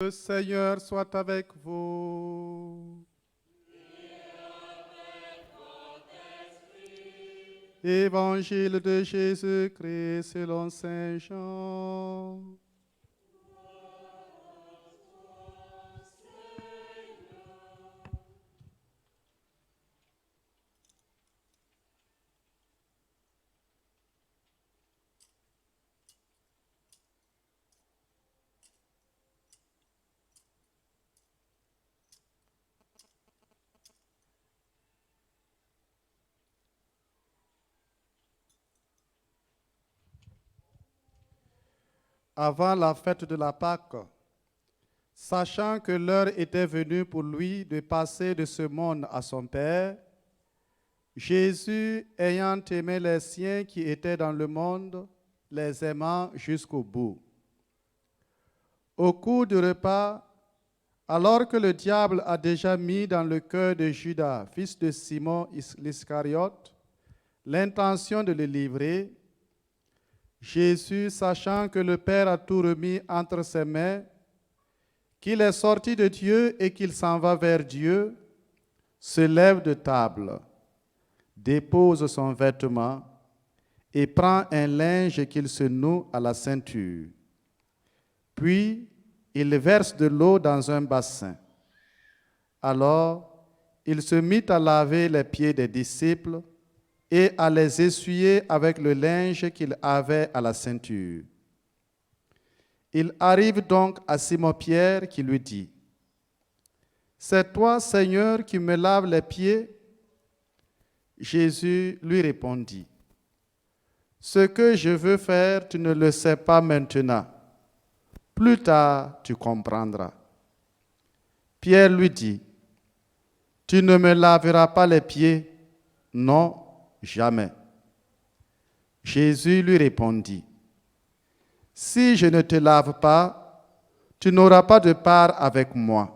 Le Seigneur soit avec vous. Évangile de Jésus-Christ selon Saint Jean. Avant la fête de la Pâque, sachant que l'heure était venue pour lui de passer de ce monde à son Père, Jésus, ayant aimé les siens qui étaient dans le monde, les aimant jusqu'au bout. Au cours du repas, alors que le diable a déjà mis dans le cœur de Judas, fils de Simon l'Iscariote, l'intention de le livrer, Jésus, sachant que le Père a tout remis entre ses mains, qu'il est sorti de Dieu et qu'il s'en va vers Dieu, se lève de table, dépose son vêtement et prend un linge qu'il se noue à la ceinture. Puis, il verse de l'eau dans un bassin. Alors, il se mit à laver les pieds des disciples et à les essuyer avec le linge qu'il avait à la ceinture. Il arrive donc à Simon-Pierre qui lui dit, « C'est toi, Seigneur, qui me laves les pieds ?» Jésus lui répondit, « Ce que je veux faire, tu ne le sais pas maintenant. Plus tard, tu comprendras. » Pierre lui dit, « Tu ne me laveras pas les pieds? Non, jamais. » Jésus lui répondit, « Si je ne te lave pas, tu n'auras pas de part avec moi. »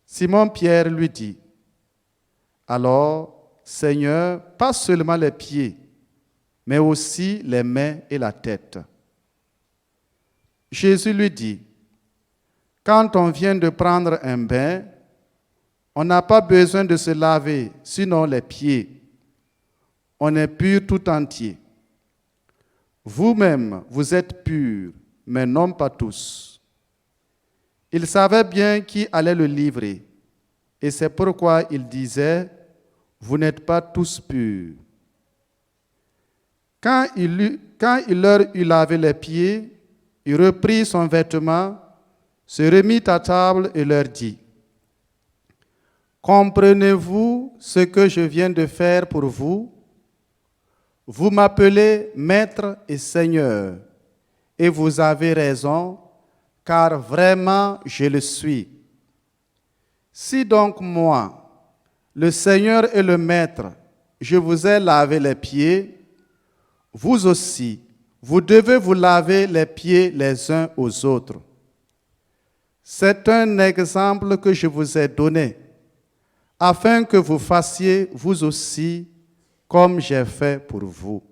Simon-Pierre lui dit, « Alors, Seigneur, pas seulement les pieds, mais aussi les mains et la tête. » Jésus lui dit, « Quand on vient de prendre un bain, on n'a pas besoin de se laver, sinon les pieds. On est pur tout entier. Vous-même, vous êtes purs, mais non pas tous. » Il savait bien qui allait le livrer, et c'est pourquoi il disait, « Vous n'êtes pas tous purs. » Quand il leur eut lavé les pieds, il reprit son vêtement, se remit à table et leur dit, « Comprenez-vous ce que je viens de faire pour vous? Vous m'appelez Maître et Seigneur, et vous avez raison, car vraiment je le suis. Si donc moi, le Seigneur et le Maître, je vous ai lavé les pieds, vous aussi, vous devez vous laver les pieds les uns aux autres. C'est un exemple que je vous ai donné, afin que vous fassiez vous aussi comme j'ai fait pour vous. »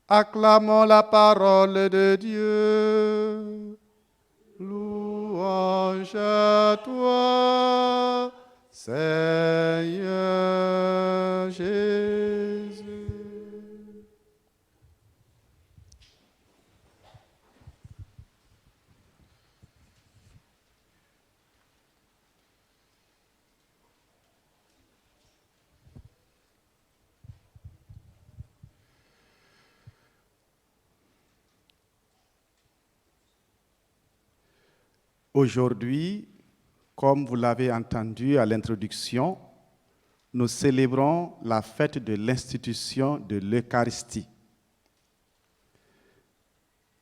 Acclamons la parole de Dieu. Louange à toi, Seigneur Jésus. Aujourd'hui, comme vous l'avez entendu à l'introduction, nous célébrons la fête de l'institution de l'Eucharistie.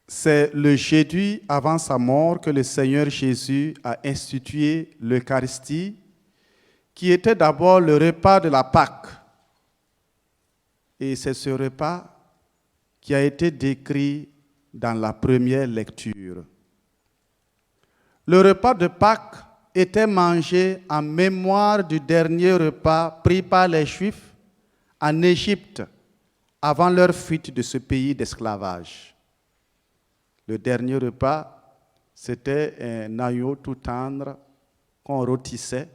C'est le jeudi avant sa mort que le Seigneur Jésus a institué l'Eucharistie, qui était d'abord le repas de la Pâque. Et c'est ce repas qui a été décrit dans la première lecture. Le repas de Pâques était mangé en mémoire du dernier repas pris par les Juifs en Égypte avant leur fuite de ce pays d'esclavage. le dernier repas, c'était un agneau tout tendre qu'on rôtissait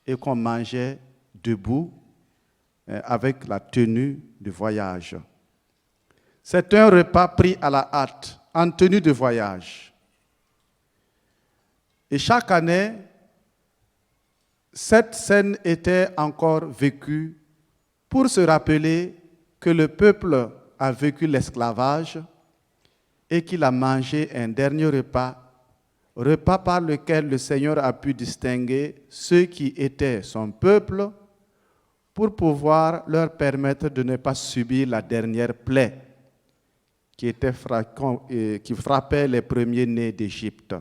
et qu'on mangeait debout avec la tenue de voyage. C'est un repas pris à la hâte, en tenue de voyage. Et chaque année, cette scène était encore vécue pour se rappeler que le peuple a vécu l'esclavage et qu'il a mangé un dernier repas, repas par lequel le Seigneur a pu distinguer ceux qui étaient son peuple pour pouvoir leur permettre de ne pas subir la dernière plaie qui frappait les premiers-nés d'Égypte.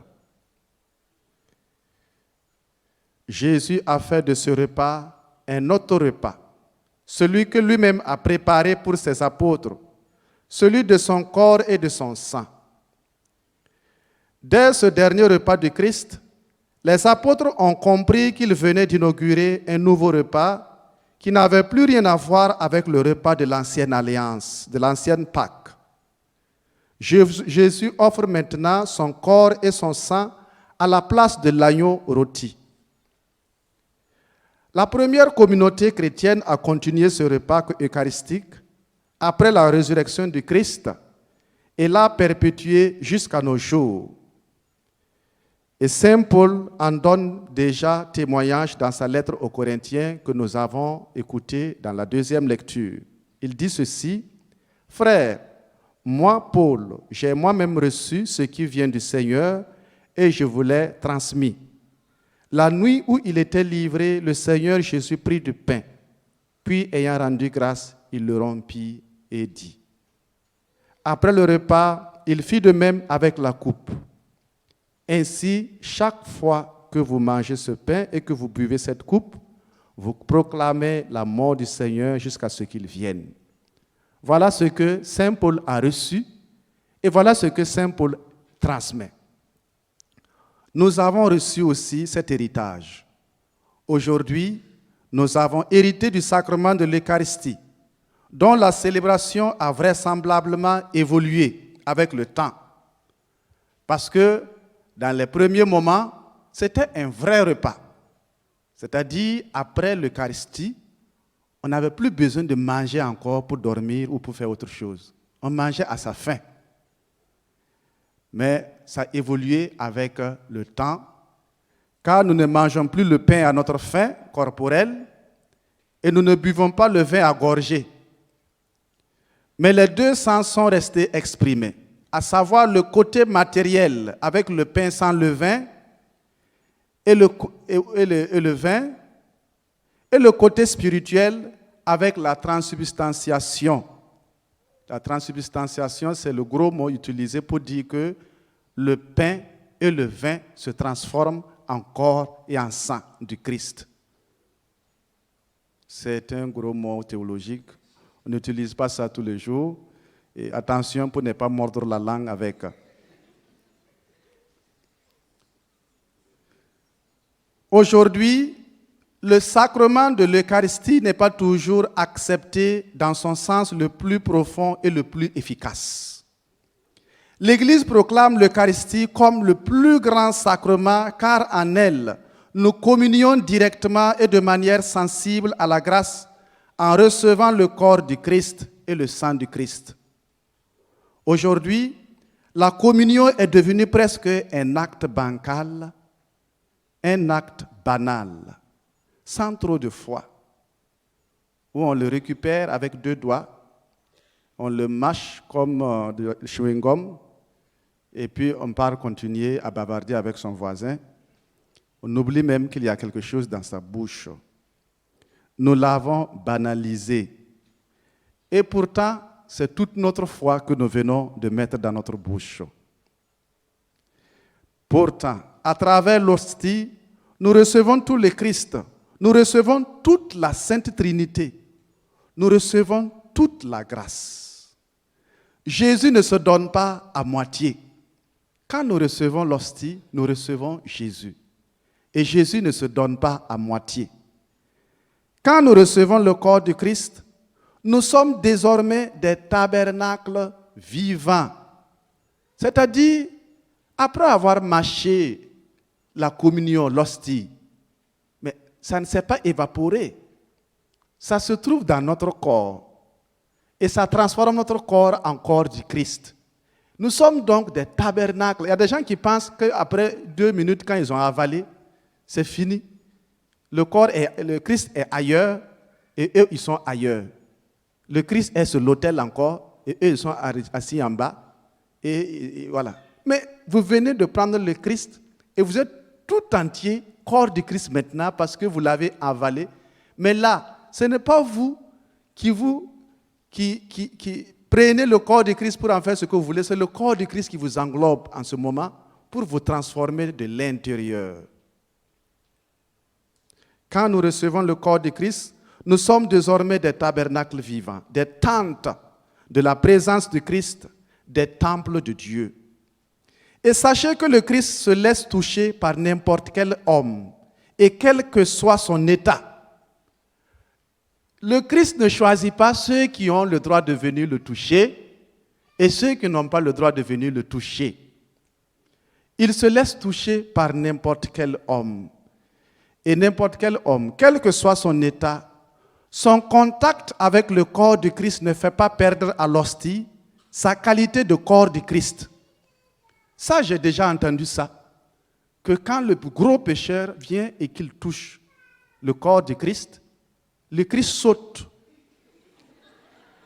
Jésus a fait de ce repas un autre repas, celui que lui-même a préparé pour ses apôtres, celui de son corps et de son sang. Dès ce dernier repas du Christ, les apôtres ont compris qu'ils venaient d'inaugurer un nouveau repas qui n'avait plus rien à voir avec le repas de l'ancienne alliance, de l'ancienne Pâque. Jésus offre maintenant son corps et son sang à la place de l'agneau rôti. La première communauté chrétienne a continué ce repas eucharistique après la résurrection du Christ et l'a perpétué jusqu'à nos jours. Et Saint Paul en donne déjà témoignage dans sa lettre aux Corinthiens que nous avons écoutée dans la deuxième lecture. Il dit ceci: « Frères, moi, Paul, j'ai moi-même reçu ce qui vient du Seigneur et je vous l'ai transmis. La nuit où il était livré, le Seigneur Jésus prit du pain, puis ayant rendu grâce, il le rompit et dit. Après le repas, il fit de même avec la coupe. Ainsi, chaque fois que vous mangez ce pain et que vous buvez cette coupe, vous proclamez la mort du Seigneur jusqu'à ce qu'il vienne. Voilà ce que Saint Paul a reçu et voilà ce que Saint Paul transmet. Nous avons reçu aussi cet héritage. Aujourd'hui, nous avons hérité du sacrement de l'Eucharistie, dont la célébration a vraisemblablement évolué avec le temps. Parce que dans les premiers moments, c'était un vrai repas. C'est-à-dire, après l'Eucharistie, on n'avait plus besoin de manger encore pour dormir ou pour faire autre chose. On mangeait à sa faim. Mais ça a évolué avec le temps, car nous ne mangeons plus le pain à notre faim corporelle et nous ne buvons pas le vin à gorgée. Mais les deux sens sont restés exprimés, à savoir le côté matériel avec le pain sans levain et le vin, et le côté spirituel avec la transsubstantiation. La transsubstantiation, c'est le gros mot utilisé pour dire que le pain et le vin se transforment en corps et en sang du Christ. C'est un gros mot théologique. On n'utilise pas ça tous les jours. Et attention pour ne pas mordre la langue avec. Aujourd'hui, le sacrement de l'Eucharistie n'est pas toujours accepté dans son sens le plus profond et le plus efficace. L'Église proclame l'Eucharistie comme le plus grand sacrement car en elle, nous communions directement et de manière sensible à la grâce en recevant le corps du Christ et le sang du Christ. Aujourd'hui, la communion est devenue presque un acte bancal, un acte banal, sans trop de foi, où on le récupère avec deux doigts, on le mâche comme du chewing-gum, et puis on part continuer à bavarder avec son voisin. On oublie même qu'il y a quelque chose dans sa bouche. Nous l'avons banalisé. Et pourtant, c'est toute notre foi que nous venons de mettre dans notre bouche. Pourtant, à travers l'hostie, nous recevons tout le Christ. Nous recevons toute la Sainte Trinité. Nous recevons toute la grâce. Jésus ne se donne pas à moitié. Quand nous recevons l'hostie, nous recevons Jésus. Et Jésus ne se donne pas à moitié. Quand nous recevons le corps du Christ, nous sommes désormais des tabernacles vivants C'est-à-dire, après avoir mâché la communion, l'hostie, mais ça ne s'est pas évaporé. Ça se trouve dans notre corps. Et ça transforme notre corps en corps du Christ. Nous sommes donc des tabernacles. Il y a des gens qui pensent qu'après 2 minutes, quand ils ont avalé, c'est fini. Le Christ est ailleurs et eux, ils sont ailleurs. Le Christ est sur l'autel encore et eux, ils sont assis en bas. Et voilà. Mais vous venez de prendre le Christ et vous êtes tout entier, corps du Christ maintenant, parce que vous l'avez avalé. Mais là, ce n'est pas vous qui prenez le corps de Christ pour en faire ce que vous voulez. C'est le corps de Christ qui vous englobe en ce moment pour vous transformer de l'intérieur. Quand nous recevons le corps de Christ, nous sommes désormais des tabernacles vivants, des tentes de la présence de Christ, des temples de Dieu. Et sachez que le Christ se laisse toucher par n'importe quel homme, et quel que soit son état. Le Christ ne choisit pas ceux qui ont le droit de venir le toucher et ceux qui n'ont pas le droit de venir le toucher. Il se laisse toucher par n'importe quel homme. Et n'importe quel homme, quel que soit son état, son contact avec le corps du Christ ne fait pas perdre à l'hostie sa qualité de corps du Christ. Ça, j'ai déjà entendu ça. Que quand le gros pécheur vient et qu'il touche le corps du Christ, le Christ saute.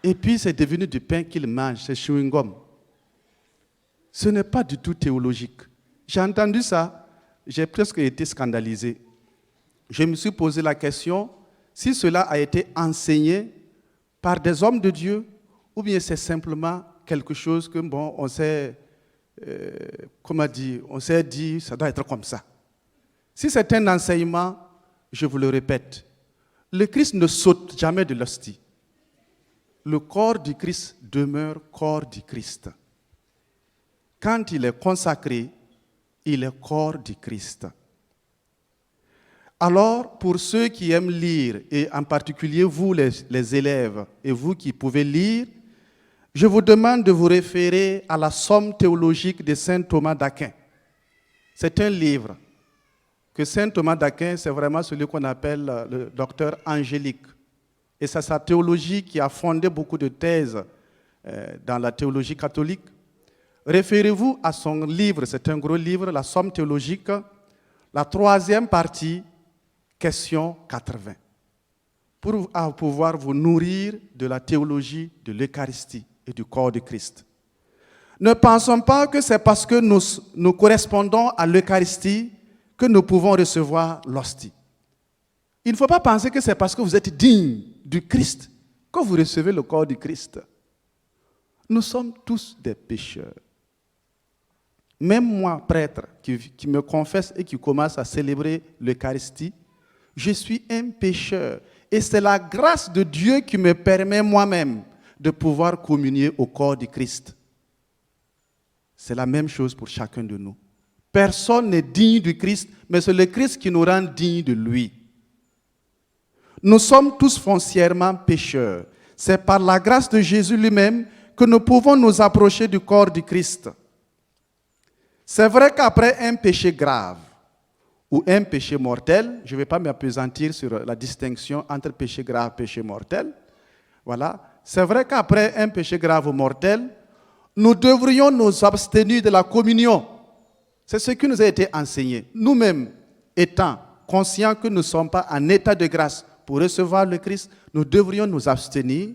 Et puis c'est devenu du pain qu'il mange, c'est chewing-gum. Ce n'est pas du tout théologique. J'ai entendu ça, j'ai presque été scandalisé. Je me suis posé la question, si cela a été enseigné par des hommes de Dieu, ou bien c'est simplement quelque chose que, bon, on s'est dit, ça doit être comme ça. Si c'est un enseignement, je vous le répète, le Christ ne saute jamais de l'hostie. Le corps du Christ demeure corps du Christ. Quand il est consacré, il est corps du Christ. Alors, pour ceux qui aiment lire, et en particulier vous les élèves, et vous qui pouvez lire, je vous demande de vous référer à la Somme théologique de saint Thomas d'Aquin. C'est un livre que saint Thomas d'Aquin, c'est vraiment celui qu'on appelle le docteur angélique. Et c'est sa théologie qui a fondé beaucoup de thèses dans la théologie catholique. Référez-vous à son livre, c'est un gros livre, la Somme théologique, la 3e partie, question 80, pour pouvoir vous nourrir de la théologie de l'Eucharistie et du corps de Christ. Ne pensons pas que c'est parce que nous correspondons à l'Eucharistie que nous pouvons recevoir l'hostie. Il ne faut pas penser que c'est parce que vous êtes digne du Christ que vous recevez le corps du Christ. Nous sommes tous des pécheurs. Même moi, prêtre, qui me confesse et qui commence à célébrer l'Eucharistie, je suis un pécheur. Et c'est la grâce de Dieu qui me permet moi-même de pouvoir communier au corps du Christ. C'est la même chose pour chacun de nous. Personne n'est digne du Christ, mais c'est le Christ qui nous rend dignes de lui. Nous sommes tous foncièrement pécheurs. C'est par la grâce de Jésus lui-même que nous pouvons nous approcher du corps du Christ. C'est vrai qu'après un péché grave ou un péché mortel, je ne vais pas m'appesantir sur la distinction entre péché grave et péché mortel. Voilà. C'est vrai qu'après un péché grave ou mortel, nous devrions nous abstenir de la communion. C'est ce qui nous a été enseigné. Nous-mêmes, étant conscients que nous ne sommes pas en état de grâce pour recevoir le Christ, nous devrions nous abstenir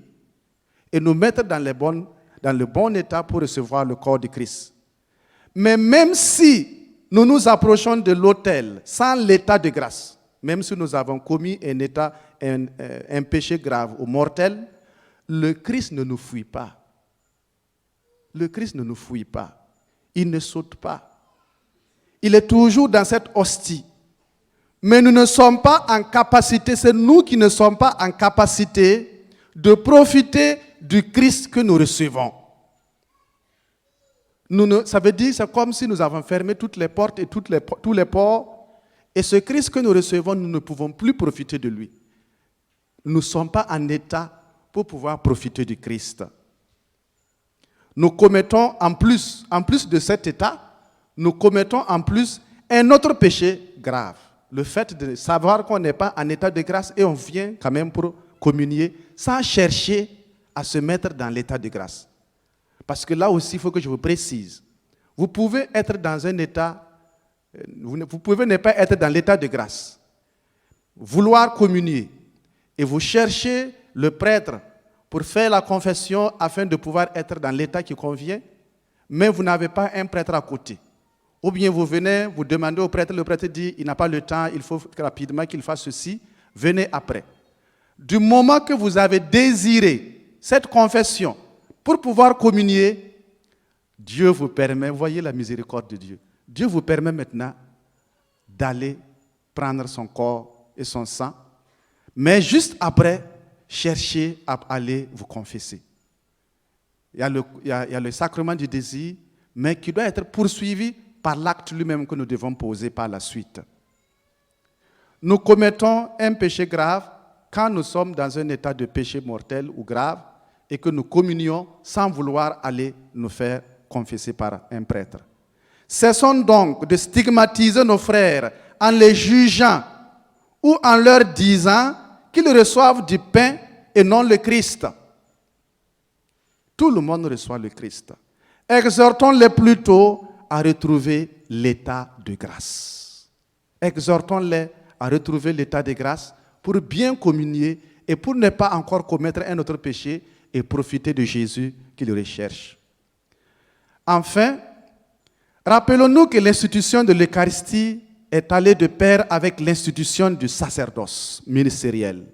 et nous mettre dans le bon état pour recevoir le corps de Christ. Mais même si nous nous approchons de l'autel sans l'état de grâce, même si nous avons commis un péché grave ou mortel, le Christ ne nous fuit pas. Le Christ ne nous fuit pas. Il ne saute pas. Il est toujours dans cette hostie. Mais nous ne sommes pas en capacité, c'est nous qui ne sommes pas en capacité de profiter du Christ que nous recevons. Ça veut dire, c'est comme si nous avons fermé toutes les portes et tous les ports. Et ce Christ que nous recevons, nous ne pouvons plus profiter de lui. Nous ne sommes pas en état pour pouvoir profiter du Christ. nous commettons en plus de cet état, nous commettons en plus un autre péché grave. Le fait de savoir qu'on n'est pas en état de grâce et on vient quand même pour communier sans chercher à se mettre dans l'état de grâce. Parce que là aussi, il faut que je vous précise. Vous pouvez être dans un état, vous pouvez ne pas être dans l'état de grâce. Vouloir communier et vous cherchez le prêtre pour faire la confession afin de pouvoir être dans l'état qui convient, mais vous n'avez pas un prêtre à côté. Ou bien vous venez, vous demandez au prêtre, le prêtre dit, il n'a pas le temps, il faut rapidement qu'il fasse ceci, venez après. Du moment que vous avez désiré cette confession pour pouvoir communier, Dieu vous permet, voyez la miséricorde de Dieu, Dieu vous permet maintenant d'aller prendre son corps et son sang, mais juste après, cherchez à aller vous confesser. Il y a le sacrement du désir, mais qui doit être poursuivi par l'acte lui-même que nous devons poser par la suite. Nous commettons un péché grave quand nous sommes dans un état de péché mortel ou grave et que nous communions sans vouloir aller nous faire confesser par un prêtre. Cessons donc de stigmatiser nos frères en les jugeant ou en leur disant qu'ils reçoivent du pain et non le Christ. Tout le monde reçoit le Christ. Exhortons-les plutôt à retrouver l'état de grâce. Exhortons-les à retrouver l'état de grâce pour bien communier et pour ne pas encore commettre un autre péché et profiter de Jésus qu'ils recherchent. Enfin, rappelons-nous que l'institution de l'Eucharistie est allée de pair avec l'institution du sacerdoce ministériel.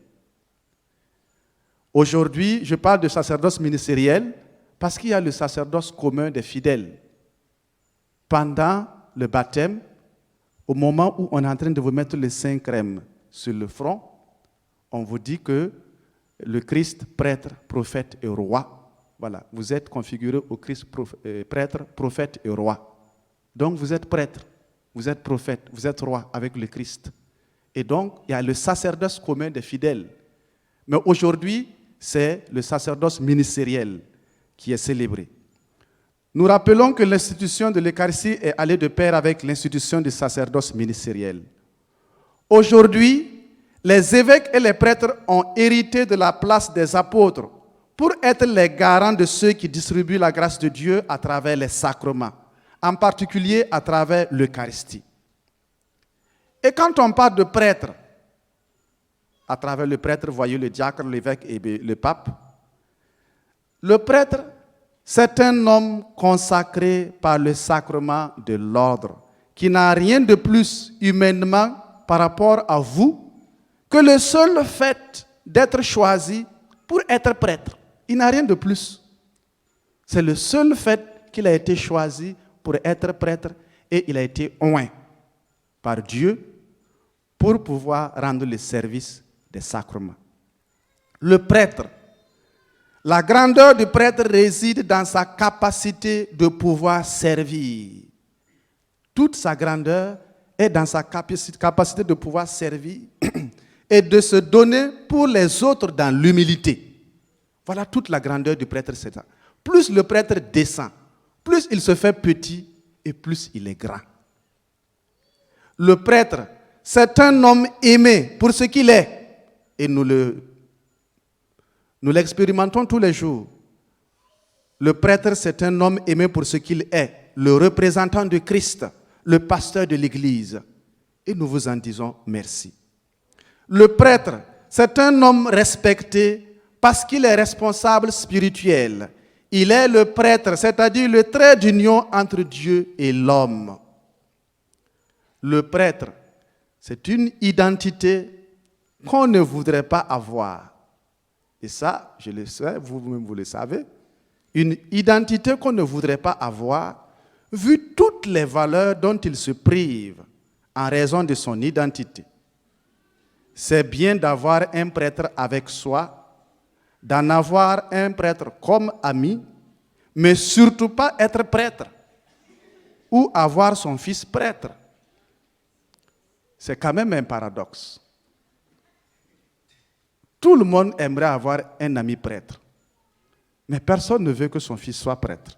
Aujourd'hui, je parle de sacerdoce ministériel parce qu'il y a le sacerdoce commun des fidèles. Pendant le baptême, au moment où on est en train de vous mettre les 5 crèmes sur le front, on vous dit que le Christ, prêtre, prophète et roi, voilà, vous êtes configuré au Christ, prêtre, prophète et roi. Donc vous êtes prêtre, vous êtes prophète, vous êtes roi avec le Christ. Et donc, il y a le sacerdoce commun des fidèles. Mais aujourd'hui, c'est le sacerdoce ministériel qui est célébré. Nous rappelons que l'institution de l'Eucharistie est allée de pair avec l'institution du sacerdoce ministériel. Aujourd'hui, les évêques et les prêtres ont hérité de la place des apôtres pour être les garants de ceux qui distribuent la grâce de Dieu à travers les sacrements, en particulier à travers l'Eucharistie. Et quand on parle de prêtre, à travers le prêtre, voyez le diacre, l'évêque et le pape, le prêtre, c'est un homme consacré par le sacrement de l'ordre, qui n'a rien de plus humainement par rapport à vous que le seul fait d'être choisi pour être prêtre. Il n'a rien de plus. C'est le seul fait qu'il a été choisi pour être prêtre et il a été oint par Dieu pour pouvoir rendre le service des sacrements. Le prêtre, la grandeur du prêtre réside dans sa capacité de pouvoir servir. Toute sa grandeur est dans sa capacité de pouvoir servir et de se donner pour les autres dans l'humilité. Voilà toute la grandeur du prêtre, c'est ça. Plus le prêtre descend, plus il se fait petit et plus il est grand. Le prêtre, c'est un homme aimé pour ce qu'il est. Et nous l'expérimentons tous les jours. Le prêtre, c'est un homme aimé pour ce qu'il est, le représentant de Christ, le pasteur de l'Église. Et nous vous en disons merci. Le prêtre, c'est un homme respecté parce qu'il est responsable spirituel. Il est le prêtre, c'est-à-dire le trait d'union entre Dieu et l'homme. Le prêtre, c'est une identité qu'on ne voudrait pas avoir. Et ça, je le sais, vous-même vous le savez, une identité qu'on ne voudrait pas avoir, vu toutes les valeurs dont il se prive en raison de son identité. C'est bien d'avoir un prêtre avec soi, d'en avoir un prêtre comme ami, mais surtout pas être prêtre ou avoir son fils prêtre. C'est quand même un paradoxe. Tout le monde aimerait avoir un ami prêtre. Mais personne ne veut que son fils soit prêtre.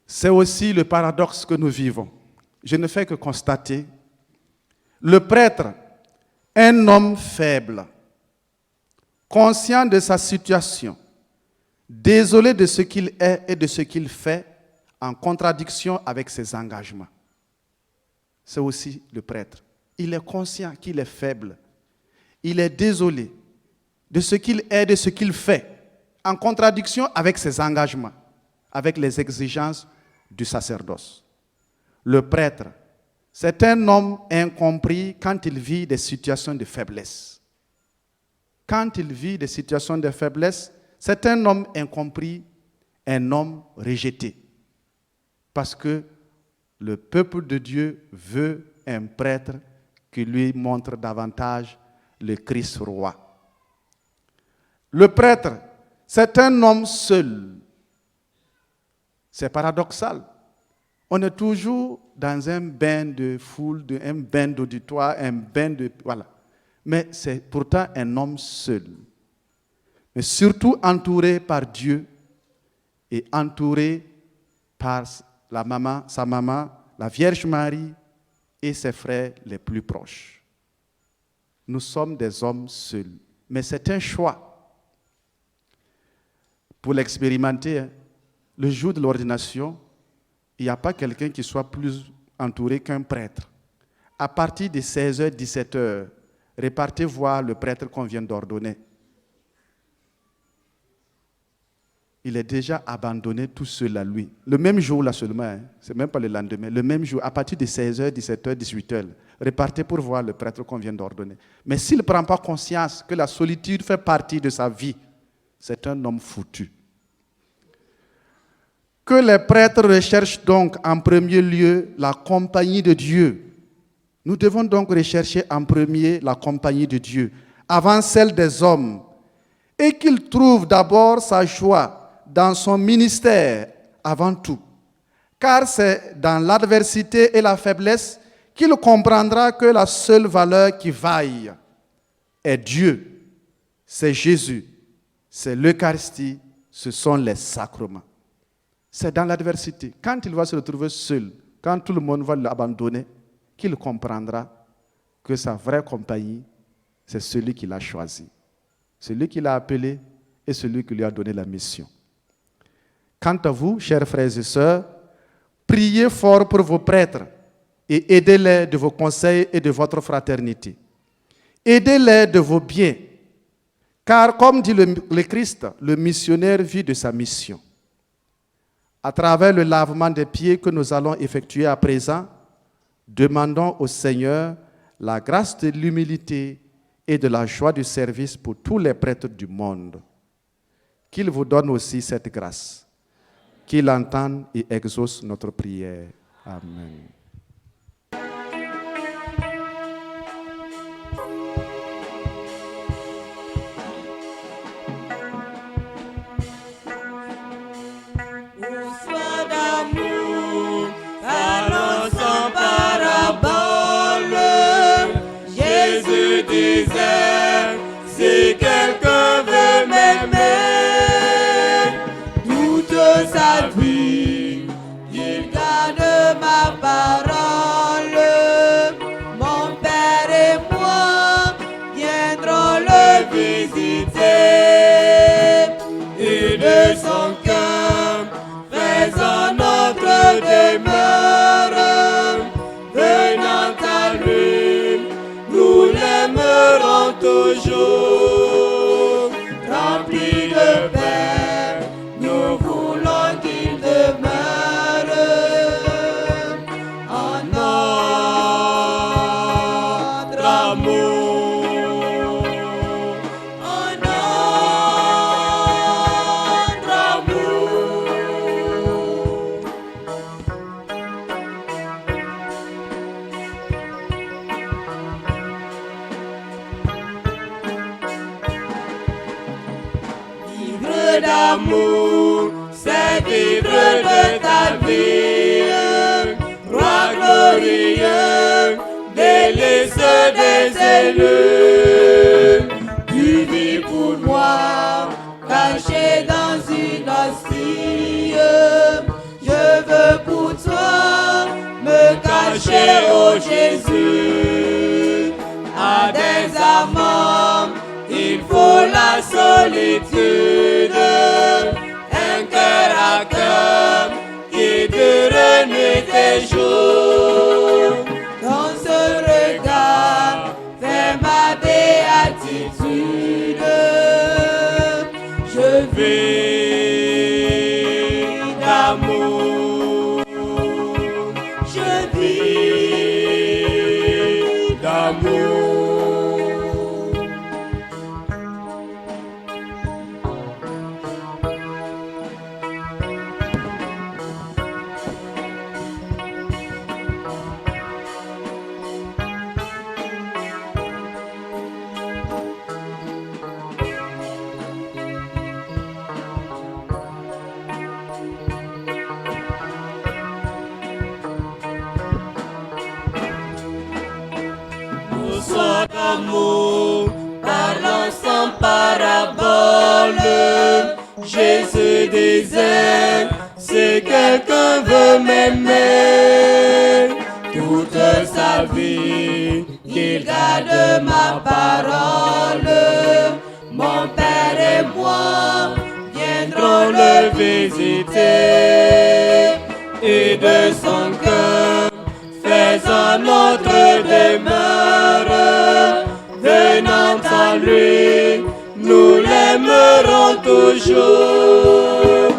C'est aussi le paradoxe que nous vivons. Je ne fais que constater. Le prêtre, un homme faible, conscient de sa situation, désolé de ce qu'il est et de ce qu'il fait, en contradiction avec ses engagements. C'est aussi le prêtre. Il est conscient qu'il est faible. Il est désolé de ce qu'il est, de ce qu'il fait, en contradiction avec ses engagements, avec les exigences du sacerdoce. Le prêtre, c'est un homme incompris quand il vit des situations de faiblesse. Quand il vit des situations de faiblesse, c'est un homme incompris, un homme rejeté. Parce que le peuple de Dieu veut un prêtre qui lui montre davantage le Christ roi. Le prêtre, c'est un homme seul. C'est paradoxal. On est toujours dans un bain de foule, un bain d'auditoire, un bain de... Voilà. Mais c'est pourtant un homme seul. Mais surtout entouré par Dieu et entouré par sa maman, la Vierge Marie et ses frères les plus proches. Nous sommes des hommes seuls. Mais c'est un choix. Pour l'expérimenter, le jour de l'ordination, il n'y a pas quelqu'un qui soit plus entouré qu'un prêtre. À partir de 16h, 17h, repartez voir le prêtre qu'on vient d'ordonner. Il est déjà abandonné tout seul à lui. Le même jour là seulement, hein, c'est même pas le lendemain, le même jour, à partir de 16h, 17h, 18h, repartez pour voir le prêtre qu'on vient d'ordonner. Mais s'il ne prend pas conscience que la solitude fait partie de sa vie, c'est un homme foutu. Que les prêtres recherchent donc en premier lieu la compagnie de Dieu. Nous devons donc rechercher en premier la compagnie de Dieu, avant celle des hommes, et qu'ils trouvent d'abord sa joie dans son ministère avant tout. Car c'est dans l'adversité et la faiblesse qu'il comprendra que la seule valeur qui vaille est Dieu, c'est Jésus, c'est l'Eucharistie, ce sont les sacrements. C'est dans l'adversité, quand il va se retrouver seul, quand tout le monde va l'abandonner, qu'il comprendra que sa vraie compagnie, c'est celui qu'il a choisi, celui qu'il a appelé et celui qui lui a donné la mission. Quant à vous, chers frères et sœurs, priez fort pour vos prêtres et aidez-les de vos conseils et de votre fraternité. Aidez-les de vos biens, car comme dit le Christ, le missionnaire vit de sa mission. À travers le lavement des pieds que nous allons effectuer à présent, demandons au Seigneur la grâce de l'humilité et de la joie du service pour tous les prêtres du monde. Qu'il vous donne aussi cette grâce, qu'il entende et exauce notre prière. Amen. Si quelqu'un veut m'aimer, toute sa vie, il garde ma parole. Mon Père et moi viendrons le visiter. Et de son cœur, faisons notre demeure. Venant à lui, nous l'aimerons toujours, remplis de paix, nous voulons qu'il demeure en notre amour, en notre amour. D'amour, c'est vivre de ta vie, roi glorieux, délice des élus. Tu vis pour moi, cacher, oh Jésus. À des amants, il faut la solitude, un cœur à cœur qui dure nuit et jour. Dans ce regard, fais ma béatitude. Je vis d'amour, je vis d'amour. Soit d'amour, parlant sans parabole. Jésus disait, si quelqu'un veut m'aimer, toute sa vie, qu'il garde ma parole. Mon Père et moi viendrons le visiter, et de son cœur faisons notre demeure. Venant à lui, nous l'aimerons toujours.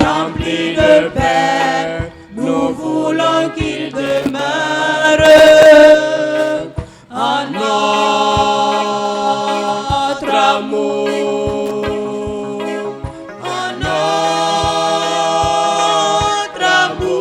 Remplis de paix, nous voulons qu'il demeure en notre amour, en notre amour.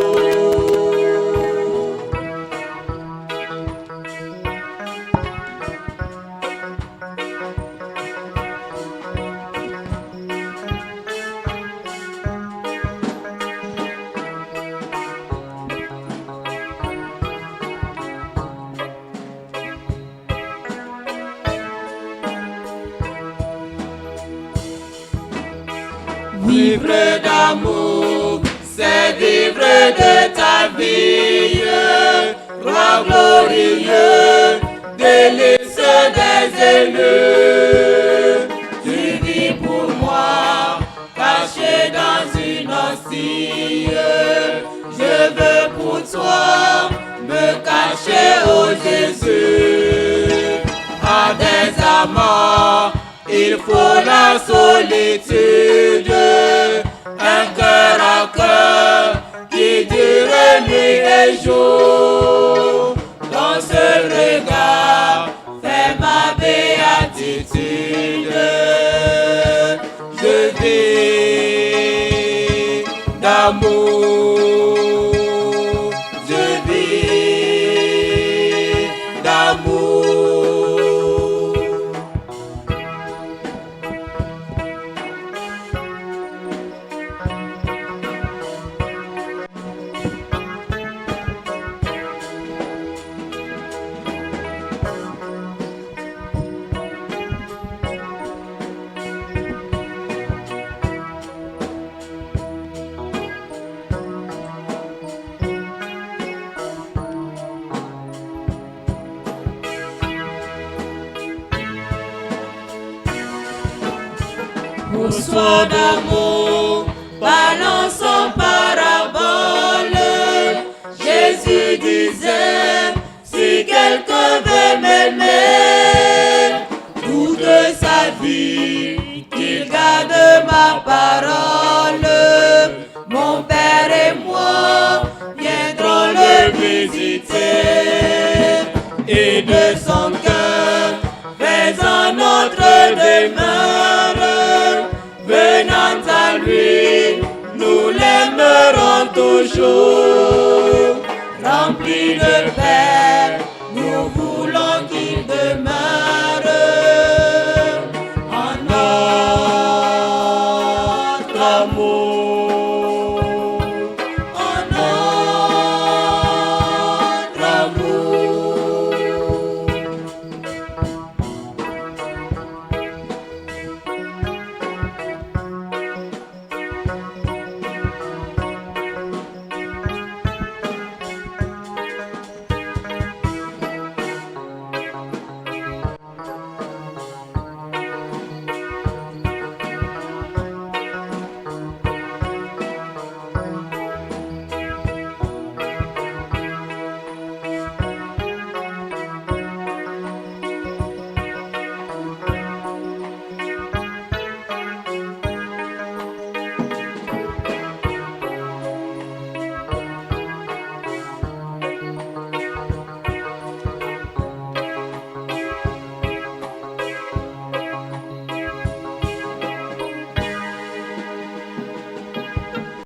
Vivre d'amour, c'est vivre de ta vie, roi glorieux, délice des élus. Tu vis pour moi, caché dans une hostie. Je veux pour toi me cacher, oh Jésus. À des amants, il faut la solitude, un cœur à cœur qui dure nuit et jour. Dans ce regard, fais ma béatitude. Je vis d'amour, je vis d'amour. Pour soi d'amour, parlant sans parabole. Jésus disait, si quelqu'un veut m'aimer, toute sa vie, qu'il garde ma parole. Mon Père et moi viendrons le visiter, et de son cœur faisons notre demeure. Venant à lui, nous l'aimerons toujours. Remplis de paix,